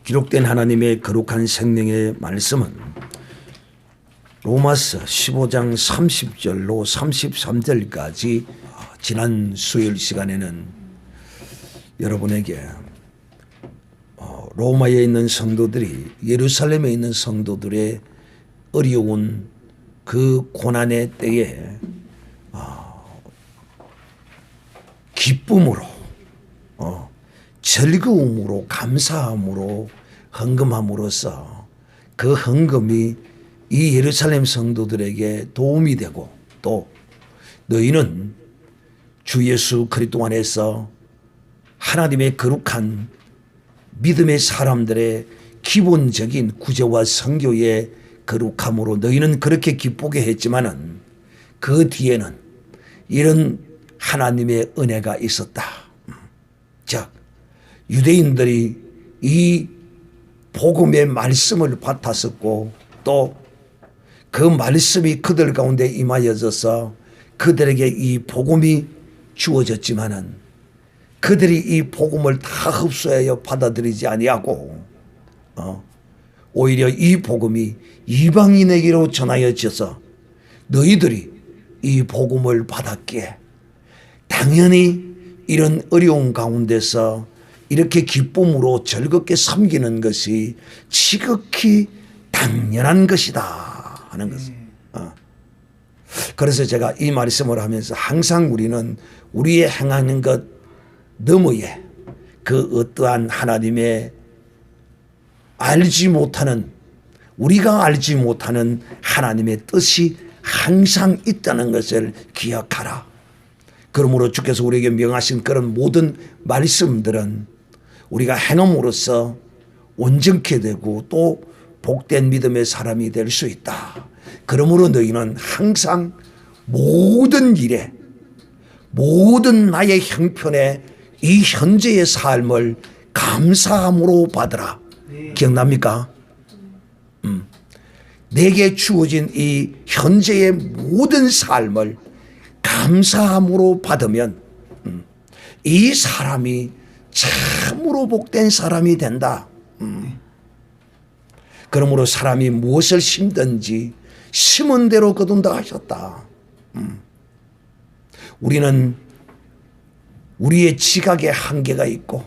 기록된 하나님의 거룩한 생명의 말씀은 로마서 15장 30절로 33절까지 지난 수요일 시간에는 여러분에게 로마에 있는 성도들이 예루살렘에 있는 성도들의 어려운 그 고난의 때에 기쁨으로 즐거움으로 감사함으로 헌금함으로써 그 헌금이 이 예루살렘 성도들에게 도움이 되고 또 너희는 주 예수 그리스도 안에서 하나님의 거룩한 믿음의 사람들의 기본적인 구제와 선교의 거룩함으로 너희는 그렇게 기쁘게 했지만은 그 뒤에는 이런 하나님의 은혜가 있었다. 즉 유대인들이 이 복음의 말씀을 받았었고 또 그 말씀이 그들 가운데 임하여져서 그들에게 이 복음이 주어졌지만은 그들이 이 복음을 다 흡수하여 받아들이지 아니하고 오히려 이 복음이 이방인에게로 전하여져서 너희들이 이 복음을 받았기에 당연히 이런 어려운 가운데서 이렇게 기쁨으로 즐겁게 섬기는 것이 지극히 당연한 것이다 하는 것을. 그래서 제가 이 말씀을 하면서 항상 우리는 우리의 행하는 것 너머에 그 어떠한 하나님의 알지 못하는 우리가 알지 못하는 하나님의 뜻이 항상 있다는 것을 기억하라. 그러므로 주께서 우리에게 명하신 그런 모든 말씀들은 우리가 행함으로써 온전케 되고 또 복된 믿음의 사람이 될 수 있다. 그러므로 너희는 항상 모든 일에 모든 나의 형편에 이 현재의 삶을 감사함으로 받으라. 기억납니까? 내게 주어진 이 현재의 모든 삶을 감사함으로 받으면 이 사람이 참으로 복된 사람이 된다. 그러므로 사람이 무엇을 심든지 심은 대로 거둔다 하셨다. 우리는 우리의 지각에 한계가 있고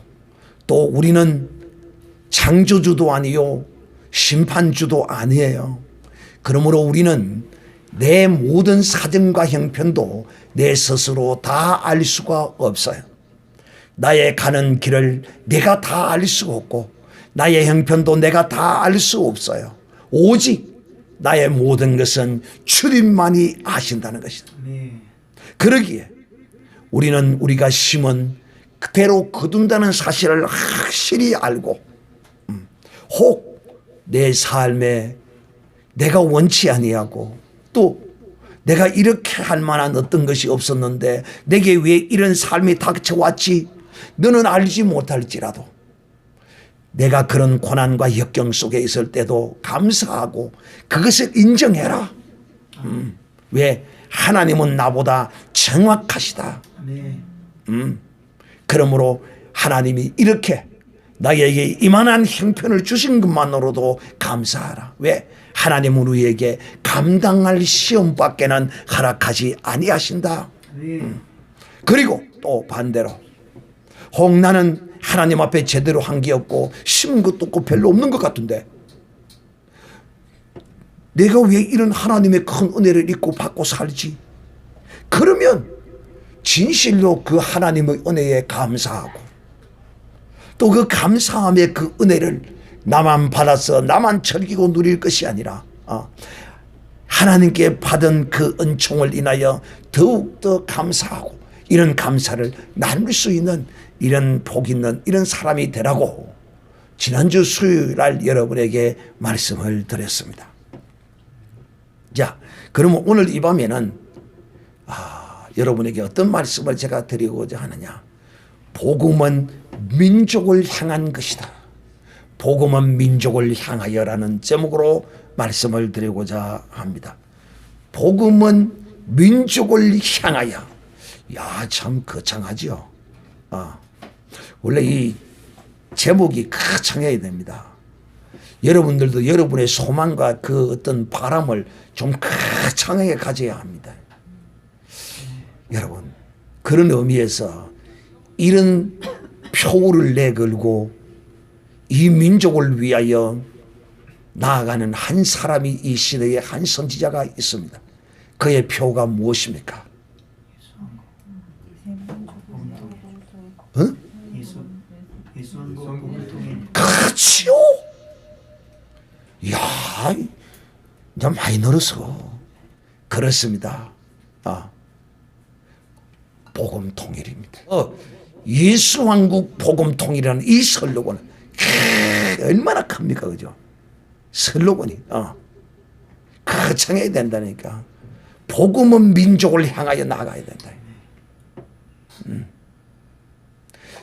또 우리는 창조주도 아니요 심판주도 아니에요. 그러므로 우리는 내 모든 사정과 형편도 내 스스로 다 알 수가 없어요. 나의 가는 길을 내가 다 알 수가 없고 나의 형편도 내가 다 알 수 없어요. 오직 나의 모든 것은 주님만이 아신다는 것이다. 그러기에 우리는 우리가 심은 그대로 거둔다는 사실을 확실히 알고 혹 내 삶에 내가 원치 아니하고 또 내가 이렇게 할 만한 어떤 것이 없었는데 내게 왜 이런 삶이 닥쳐왔지? 너는 알지 못할지라도 내가 그런 고난과 역경 속에 있을 때도 감사하고 그것을 인정해라. 왜? 하나님은 나보다 정확하시다. 그러므로 하나님이 이렇게 나에게 이만한 형편을 주신 것만으로도 감사하라. 왜? 하나님은 우리에게 감당할 시험밖에는 허락하지 아니하신다. 그리고 또 반대로 혹 나는 하나님 앞에 제대로 한 게 없고 심은 것도 없고 별로 없는 것 같은데 내가 왜 이런 하나님의 큰 은혜를 잊고 받고 살지? 그러면 진실로 그 하나님의 은혜에 감사하고 또 그 감사함의 그 은혜를 나만 받아서 나만 즐기고 누릴 것이 아니라 하나님께 받은 그 은총을 인하여 더욱더 감사하고 이런 감사를 나눌 수 있는 이런 복 있는 이런 사람이 되라고 지난주 수요일날 여러분에게 말씀을 드렸습니다. 자, 그러면 오늘 이 밤에는 여러분에게 어떤 말씀을 제가 드리고자 하느냐. 복음은 민족을 향한 것이다. 복음은 민족을 향하여라는 제목으로 말씀을 드리고자 합니다. 복음은 민족을 향하여. 야, 참 거창하죠. 원래 이 제목이 크창해야 됩니다. 여러분들도 여러분의 소망과 그 어떤 바람을 좀 크창하게 가져야 합니다. 여러분, 그런 의미에서 이런 표를 내걸고 이 민족을 위하여 나아가는 한 사람이 이 시대에 한 선지자가 있습니다. 그의 표가 무엇입니까? 응? 그렇지요. 이야, 이제 많이 늘었어. 그렇습니다. 복음 통일입니다. 예수왕국 복음 통일이라는 이 슬로건은 얼마나 큽니까, 그죠? 슬로건이 거창해야 된다니까. 복음은 민족을 향하여 나가야 된다.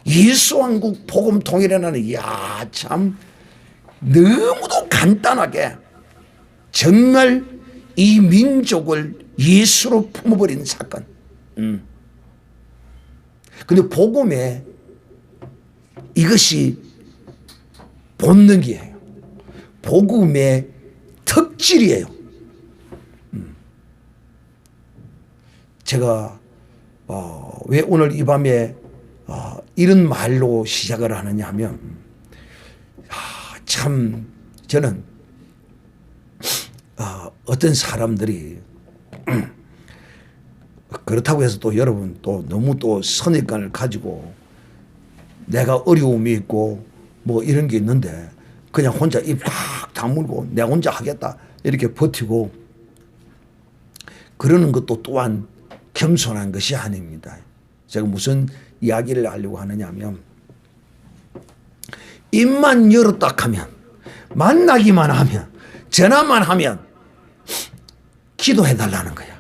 예수왕국 복음 통일이라는 참 너무도 간단하게 정말 이 민족을 예수로 품어버린 사건. 근데 복음에 이것이 본능이에요. 복음의 특질이에요. 제가 왜 오늘 이 밤에 이런 말로 시작을 하느냐 하면 참 저는 어떤 사람들이 그렇다고 해서 또 여러분 또 너무 또 선입관을 가지고 내가 어려움이 있고 뭐 이런 게 있는데 그냥 혼자 입 팍 다물고 내가 혼자 하겠다 이렇게 버티고 그러는 것도 또한 겸손한 것이 아닙니다. 제가 무슨 이야기를 하려고 하느냐 하면 입만 열었다 하면 만나기만 하면 전화만 하면 기도해 달라는 거야.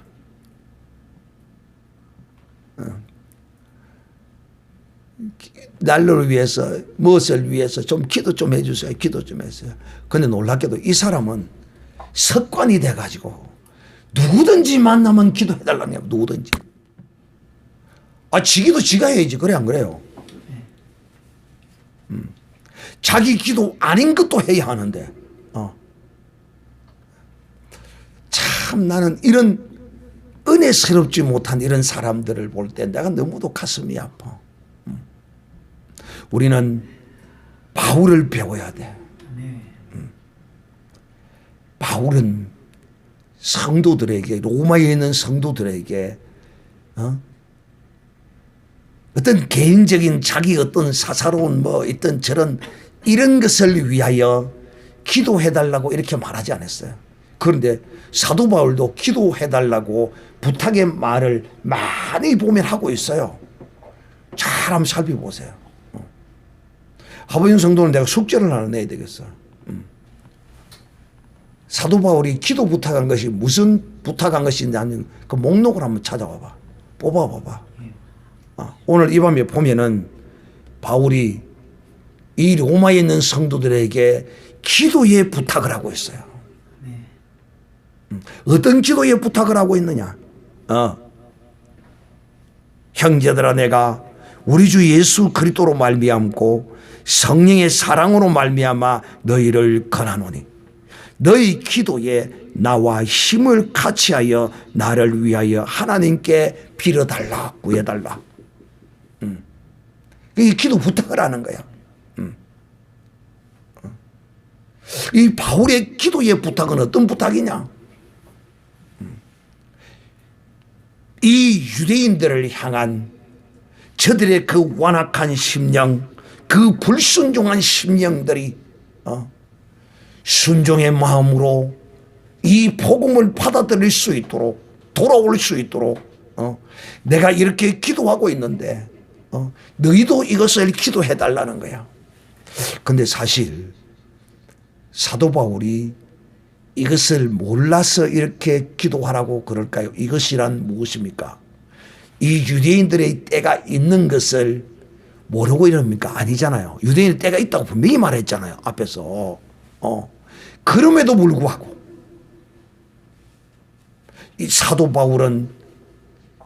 난로를 위해서 무엇을 위해서 좀 기도 좀 해주세요. 기도 좀 해주세요. 근데 놀랍게도 이 사람은 습관이 돼가지고 누구든지 만나면 기도해 달라는 거야. 누구든지. 지기도 지가 해야지. 그래 안 그래요? 자기 기도 아닌 것도 해야 하는데 참 나는 이런 은혜스럽지 못한 이런 사람들을 볼 때 내가 너무도 가슴이 아파. 우리는 바울을 배워야 돼. 바울은 성도들에게 로마에 있는 성도들에게 어떤 개인적인 자기 어떤 사사로운 뭐 있던 저런 이런 것을 위하여 기도해달라고 이렇게 말하지 않았어요. 그런데 사도 바울도 기도해달라고 부탁의 말을 많이 보면 하고 있어요. 잘 한번 살펴보세요. 하버영 성도는 내가 숙제를 하나 내야 되겠어. 사도 바울이 기도 부탁한 것이 무슨 부탁한 것인지 아니면 그 목록을 한번 찾아봐봐. 뽑아봐봐. 오늘 이 밤에 보면은 바울이 이 로마에 있는 성도들에게 기도의 부탁을 하고 있어요. 어떤 기도의 부탁을 하고 있느냐? 형제들아, 내가 우리 주 예수 그리스도로 말미암고 성령의 사랑으로 말미암아 너희를 권하노니 너희 기도에 나와 힘을 같이하여 나를 위하여 하나님께 빌어달라, 구해달라. 이 기도 부탁을 하는 거야. 이 바울의 기도의 부탁은 어떤 부탁이냐? 이 유대인들을 향한 저들의 그 완악한 심령, 그 불순종한 심령들이 순종의 마음으로 이 복음을 받아들일 수 있도록, 돌아올 수 있도록 내가 이렇게 기도하고 있는데 너희도 이것을 기도해 달라는 거야. 근데 사실 사도 바울이 이것을 몰라서 이렇게 기도하라고 그럴까요? 이것이란 무엇입니까? 이 유대인들의 때가 있는 것을 모르고 이럽니까? 아니잖아요. 유대인의 때가 있다고 분명히 말했잖아요. 앞에서. 그럼에도 불구하고 이 사도 바울은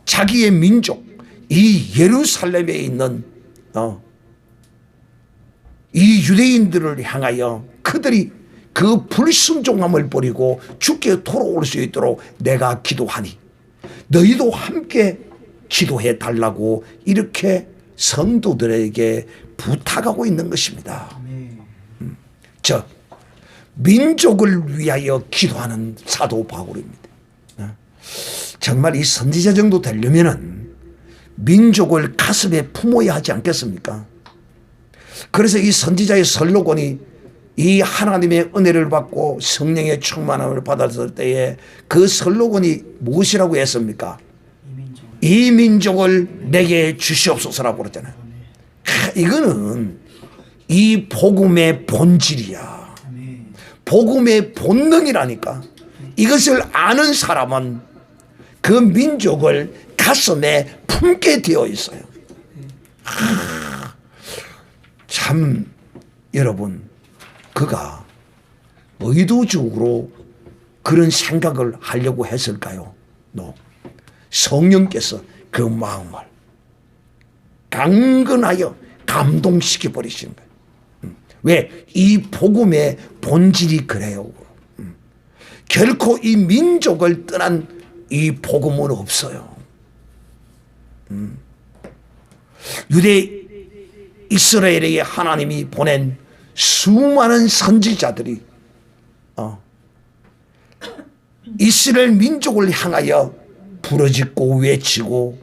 자기의 민족, 이 예루살렘에 있는 이 유대인들을 향하여 그들이 그 불순종함을 버리고 주께 돌아올 수 있도록 내가 기도하니 너희도 함께 기도해 달라고 이렇게 성도들에게 부탁하고 있는 것입니다. 저 민족을 위하여 기도하는 사도 바울입니다. 정말 이 선지자 정도 되려면은 민족을 가슴에 품어야 하지 않겠습니까? 그래서 이 선지자의 슬로건이 이 하나님의 은혜를 받고 성령의 충만함을 받았을 때에 그 슬로건이 무엇이라고 했습니까? 이 민족을 내게 주시옵소서라고 그러잖아요. 이거는 이 복음의 본질이야. 복음의 본능이라니까. 이것을 아는 사람은 그 민족을 가슴에 품게 되어 있어요. 참 여러분, 그가 의도적으로 그런 생각을 하려고 했을까요? 성령께서 그 마음을 강건하여 감동시켜 버리시는 거예요. 왜? 이 복음의 본질이 그래요. 결코 이 민족을 떠난 이 복음은 없어요. 유대 이스라엘에게 하나님이 보낸 수많은 선지자들이 이스라엘 민족을 향하여 부르짖고 외치고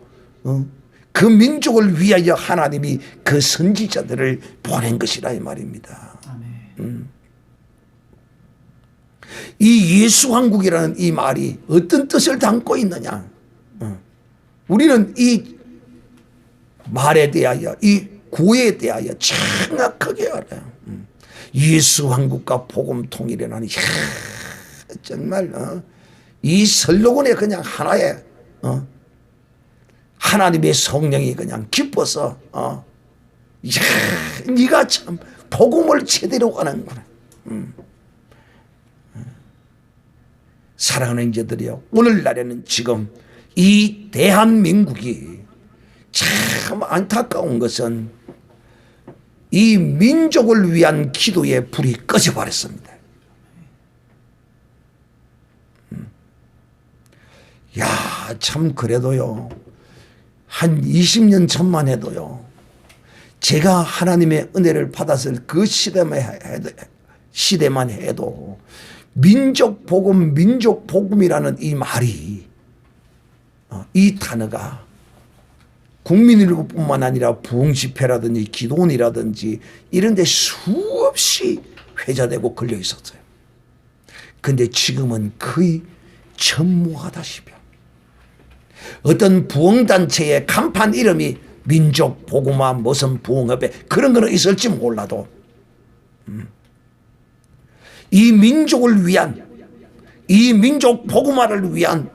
그 민족을 위하여 하나님이 그 선지자들을 보낸 것이라 이 말입니다. 이 예수왕국이라는 이 말이 어떤 뜻을 담고 있느냐? 우리는 이 말에 대하여 이 구에 대하여 정확하게 알아요. 예수왕국과 복음통일이라니 정말 이 슬로건에 그냥 하나의 하나님의 성령이 그냥 기뻐서 네가 참 복음을 제대로 가는구나. 사랑하는 형제들이요, 오늘날에는 지금 이 대한민국이 참 안타까운 것은 이 민족을 위한 기도의 불이 꺼져버렸습니다. 야, 참 그래도요, 한 20년 전만 해도요, 제가 하나님의 은혜를 받았을 그 시대만 해도 민족 복음이라는 이 말이, 이 단어가 국민일보뿐만 아니라 부흥집회라든지 기도원이라든지 이런 데 수없이 회자되고 걸려 있었어요. 근데 지금은 거의 전무하다시피 어떤 부흥단체의 간판 이름이 민족 복음화 무슨 부흥협회 그런 거는 있을지 몰라도 이 민족을 위한, 이 민족 복음화를 위한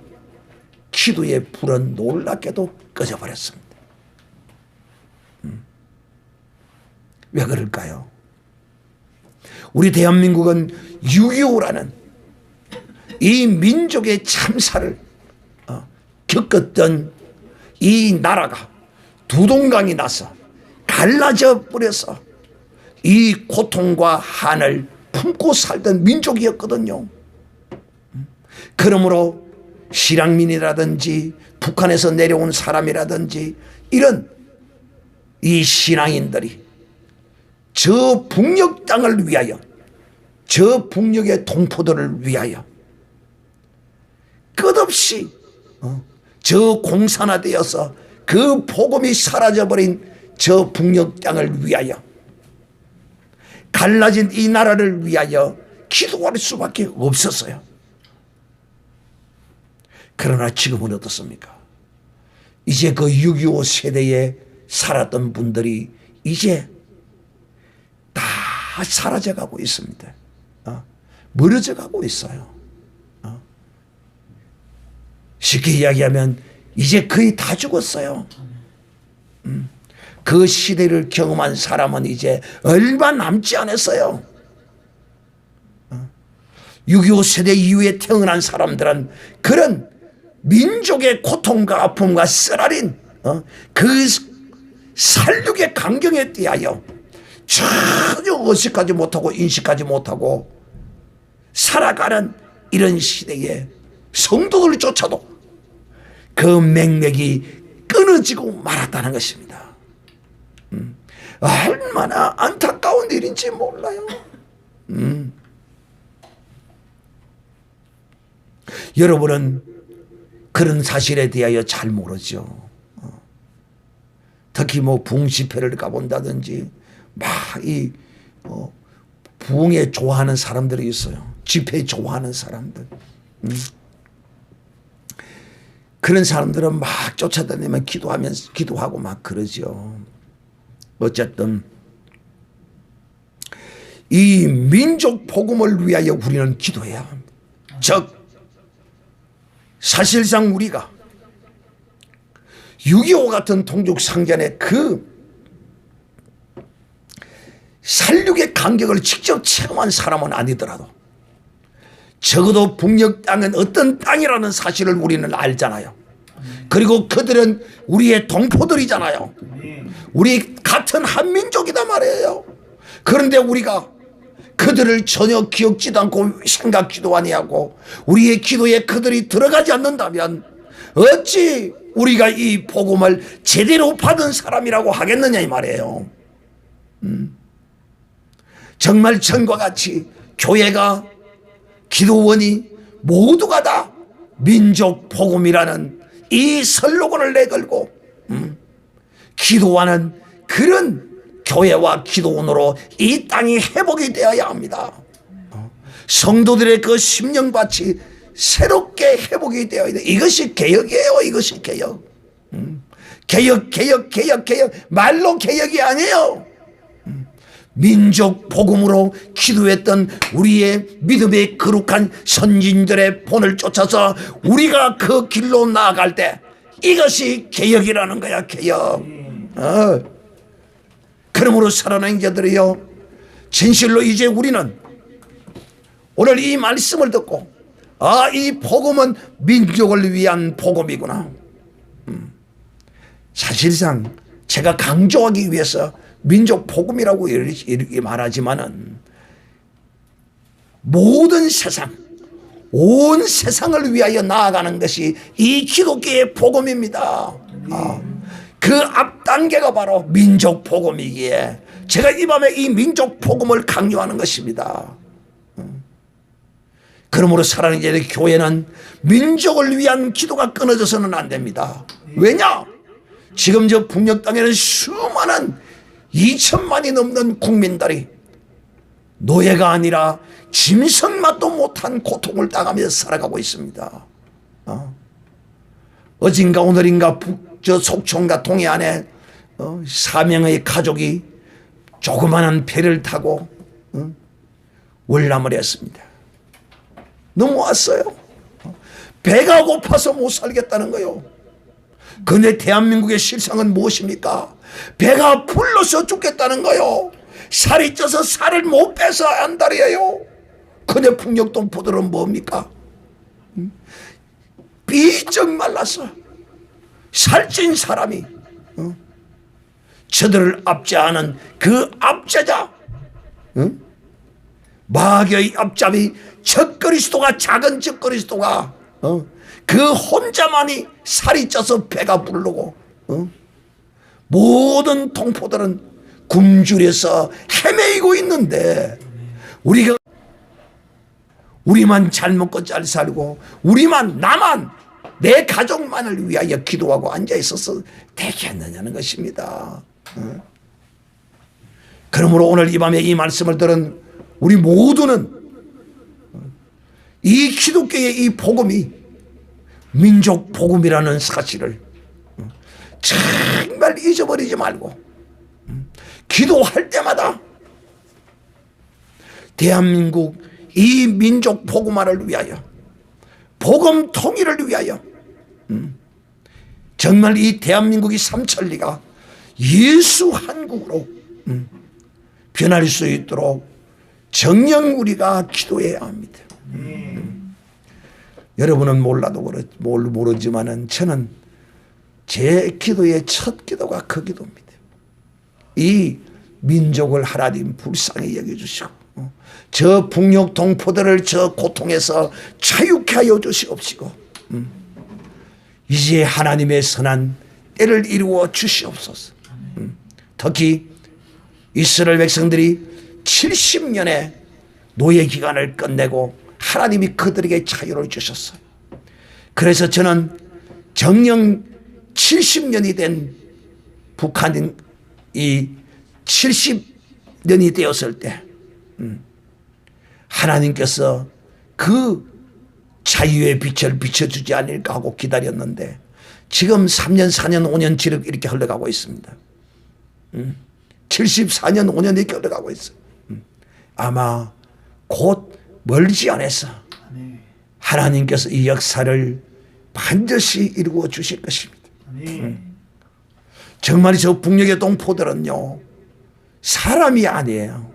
기도의 불은 놀랍게도 꺼져버렸습니다. 왜 그럴까요? 우리 대한민국은 6.25라는 이 민족의 참사를 겪었던 이 나라가 두동강이 나서 갈라져 버려서 이 고통과 한을 품고 살던 민족이었거든요. 그러므로 실향민이라든지 북한에서 내려온 사람이라든지 이런 이 신앙인들이 저 북녘 땅을 위하여, 저 북녘의 동포들을 위하여 끝없이 저 공산화되어서 그 복음이 사라져버린 저 북녘 땅을 위하여, 갈라진 이 나라를 위하여 기도할 수밖에 없었어요. 그러나 지금은 어떻습니까? 이제 그 6.25 세대에 살았던 분들이 이제 다 사라져가고 있습니다. 멀어져가고 있어요. 쉽게 이야기하면 이제 거의 다 죽었어요. 그 시대를 경험한 사람은 이제 얼마 남지 않았어요. 6.25 세대 이후에 태어난 사람들은 그런 민족의 고통과 아픔과 쓰라린 그 살육의 강경에 대하여 전혀 의식하지 못하고 인식하지 못하고 살아가는 이런 시대에 성도들조차도 그 맥락이 끊어지고 말았다는 것입니다. 얼마나 안타까운 일인지 몰라요. 여러분은 그런 사실에 대하여 잘 모르죠. 특히 뭐 부흥 집회를 가본다든지 막 이 부흥에 좋아하는 사람들이 있어요. 집회에 좋아하는 사람들. 그런 사람들은 막 쫓아다니면 기도하고 막 그러죠. 어쨌든 이 민족 복음을 위하여 우리는 기도해야 합니다. 즉 사실상 우리가 6.25 같은 동족상전의 그 살육의 간격을 직접 체험한 사람은 아니더라도 적어도 북녘 땅은 어떤 땅이라는 사실을 우리는 알잖아요. 그리고 그들은 우리의 동포들이잖아요. 우리 같은 한민족이다 말이에요. 그런데 우리가 그들을 전혀 기억지도 않고 생각지도 아니하고 우리의 기도에 그들이 들어가지 않는다면 어찌 우리가 이 복음을 제대로 받은 사람이라고 하겠느냐 이 말이에요. 정말 전과 같이 교회가 기도원이 모두가 다 민족 복음이라는 이 슬로건을 내걸고 기도하는 그런 교회와 기도원으로 이 땅이 회복이 되어야 합니다. 성도들의 그 심령밭이 새롭게 회복이 되어야 돼. 이것이 개혁이에요. 이것이 개혁. 개혁 말로 개혁이 아니에요. 민족 복음으로 기도했던 우리의 믿음의 거룩한 선진들의 본을 쫓아서 우리가 그 길로 나아갈 때 이것이 개혁이라는 거야. 개혁. 그러므로 살아난 자들이요, 진실로 이제 우리는 오늘 이 말씀을 듣고 이 복음은 민족을 위한 복음이구나. 사실상 제가 강조하기 위해서 민족 복음이라고 이렇게 말하지만은 모든 세상, 온 세상을 위하여 나아가는 것이 이 기독교의 복음입니다. 그 앞단계가 바로 민족 복음이기에 제가 이 밤에 이 민족 복음을 강조하는 것입니다. 그러므로 사랑하는 이제 교회는 민족을 위한 기도가 끊어져서는 안 됩니다. 왜냐? 지금 저 북녘 땅에는 수많은 2천만이 넘는 국민들이 노예가 아니라 짐승맛도 못한 고통을 당하면서 살아가고 있습니다. 어젠가 오늘인가 저 속초인가 동해안에 4명의 가족이 조그마한 배를 타고 월남을 했습니다. 넘어왔어요. 배가 고파서 못 살겠다는 거요. 근데 대한민국의 실상은 무엇입니까? 배가 불러서 죽겠다는 거요. 살이 쪄서 살을 못 빼서 안달이에요. 근데 북녘 동포들은 뭡니까? 삐쩍 말랐어. 살찐 사람이 저들을 압제하는 그 압제자, 마귀의 앞잡이 적그리스도가, 작은 적그리스도가 그 혼자만이 살이 쪄서 배가 부르고 모든 동포들은 굶주려서 헤매이고 있는데 우리만 잘 먹고 잘 살고 나만 내 가족만을 위하여 기도하고 앉아 있어서 되겠느냐는 것입니다. 그러므로 오늘 이 밤에 이 말씀을 들은 우리 모두는 이 기독교의 이 복음이 민족 복음이라는 사실을 정말 잊어버리지 말고 기도할 때마다 대한민국 이 민족 복음화를 위하여, 복음 통일을 위하여 정말 이 대한민국이 삼천리가 예수 한국으로 변할 수 있도록 정녕 우리가 기도해야 합니다. 여러분은 모르지만은 저는 제 기도의 첫 기도가 그 기도입니다. 이 민족을 하나님 불쌍히 여겨주시고 저 북녘 동포들을 저 고통에서 자유케 하여 주시옵시고 이제 하나님의 선한 때를 이루어 주시옵소서. 특히 이스라엘 백성들이 70년의 노예 기간을 끝내고 하나님이 그들에게 자유를 주셨어요. 그래서 저는 정령 70년이 된 북한이 70년이 되었을 때 하나님께서 그 자유의 빛을 비춰주지 않을까 하고 기다렸는데 지금 3년 4년 5년 지름 이렇게 흘러가고 있습니다. 74년 5년 이렇게 흘러가고 있어요. 아마 곧 멀지 않아서 하나님께서 이 역사를 반드시 이루어 주실 것입니다. 정말 저 북녘의 동포들은요 사람이 아니에요.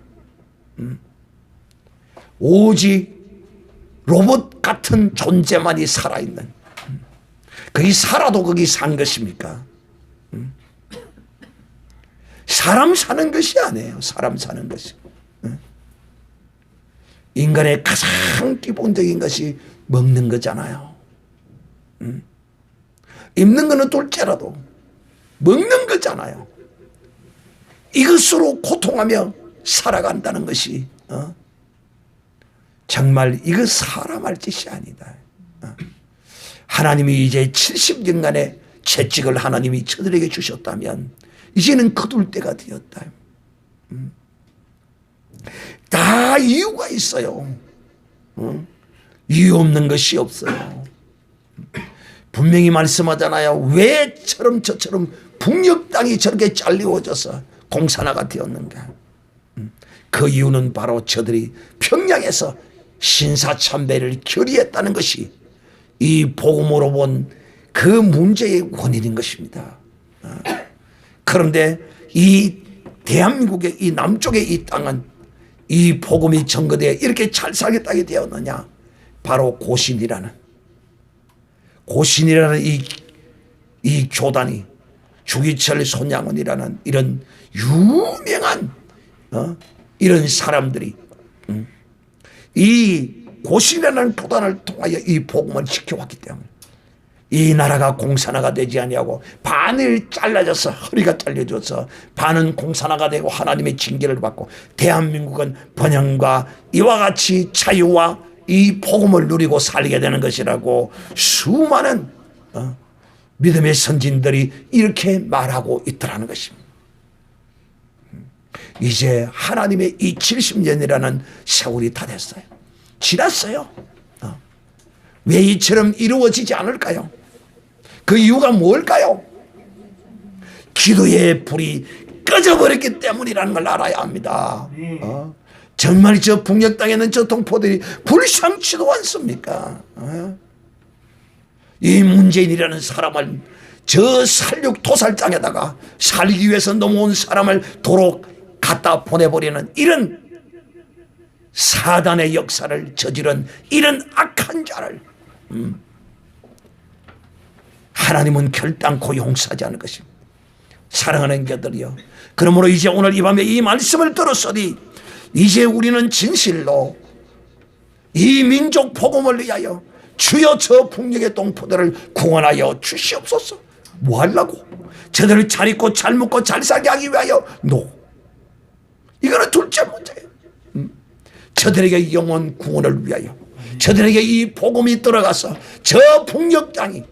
오직 로봇 같은 존재만이 살아있는, 거기 살아도 거기 산 것입니까? 사람 사는 것이 아니에요. 사람 사는 것이. 인간의 가장 기본적인 것이 먹는 거잖아요. 입는 거는 둘째라도 먹는 거잖아요. 이것으로 고통하며 살아간다는 것이 정말 이거 사람 할 짓이 아니다. 하나님이 이제 70년간의 채찍을 하나님이 저들에게 주셨다면 이제는 거둘 때가 되었다. 다 이유가 있어요. 이유 없는 것이 없어요. 분명히 말씀하잖아요. 왜 저처럼 북녘 땅이 저렇게 잘리워져서 공산화가 되었는가. 그 이유는 바로 저들이 평양에서 신사참배를 결의했다는 것이 이 복음으로 본 그 문제의 원인인 것입니다. 그런데 이 대한민국의 이 남쪽의 이 땅은 이 복음이 전거되어 이렇게 잘 살겠다게 되었느냐. 바로 고신이라는 이 교단이 주기철 손양원이라는 이런 유명한 이런 사람들이 이 고신이라는 교단을 통하여 이 복음을 지켜왔기 때문에 이 나라가 공산화가 되지 아니하고 반을 잘라져서 허리가 잘려져서 반은 공산화가 되고 하나님의 징계를 받고 대한민국은 번영과 이와 같이 자유와 이 복음을 누리고 살게 되는 것이라고 수많은 믿음의 선진들이 이렇게 말하고 있더라는 것입니다. 이제 하나님의 이 70년이라는 세월이 다 됐어요. 지났어요. 왜 이처럼 이루어지지 않을까요? 그 이유가 뭘까요? 기도의 불이 꺼져버렸기 때문이라는 걸 알아야 합니다. 정말 저 북녘 땅에는 저 동포들이 불쌍치도 않습니까? 이 문재인이라는 사람을 저 살육 도살장에다가 살기 위해서 넘어온 사람을 도로 갖다 보내버리는 이런 사단의 역사를 저지른 이런 악한 자를 하나님은 결단코 용서하지 않을 것입니다. 사랑하는 자들이여, 그러므로 이제 오늘 이 밤에 이 말씀을 들었으니 이제 우리는 진실로 이 민족 복음을 위하여 주여 저 북녘의 동포들을 구원하여 주시옵소서. 뭐 하려고? 저들을 잘 입고 잘 먹고 잘 살게 하기 위하여? 이거는 둘째 문제예요. 저들에게 영혼 구원을 위하여, 저들에게 이 복음이 들어가서 저 북녘 땅이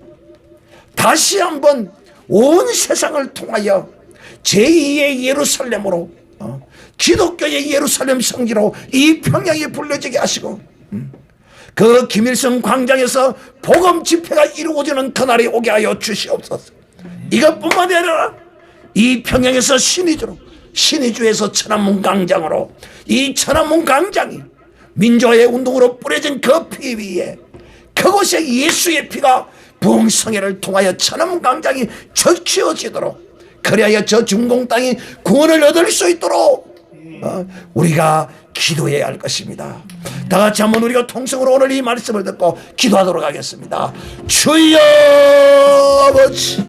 다시 한번 온 세상을 통하여 제2의 예루살렘으로, 기독교의 예루살렘 성지로 이 평양이 불려지게 하시고 그 김일성 광장에서 복음 집회가 이루어지는 그날이 오게 하여 주시옵소서. 이것뿐만 아니라 이 평양에서 신의주로, 신의주에서 천안문 광장으로, 이 천안문 광장이 민주화의 운동으로 뿌려진 그 피 위에 그곳에 예수의 피가 부흥성회를 통하여 천안문 광장이 적치어지도록, 그리하여 저 중공 땅이 구원을 얻을 수 있도록 우리가 기도해야 할 것입니다. 다 같이 한번 우리가 통성으로 오늘 이 말씀을 듣고 기도하도록 하겠습니다. 주여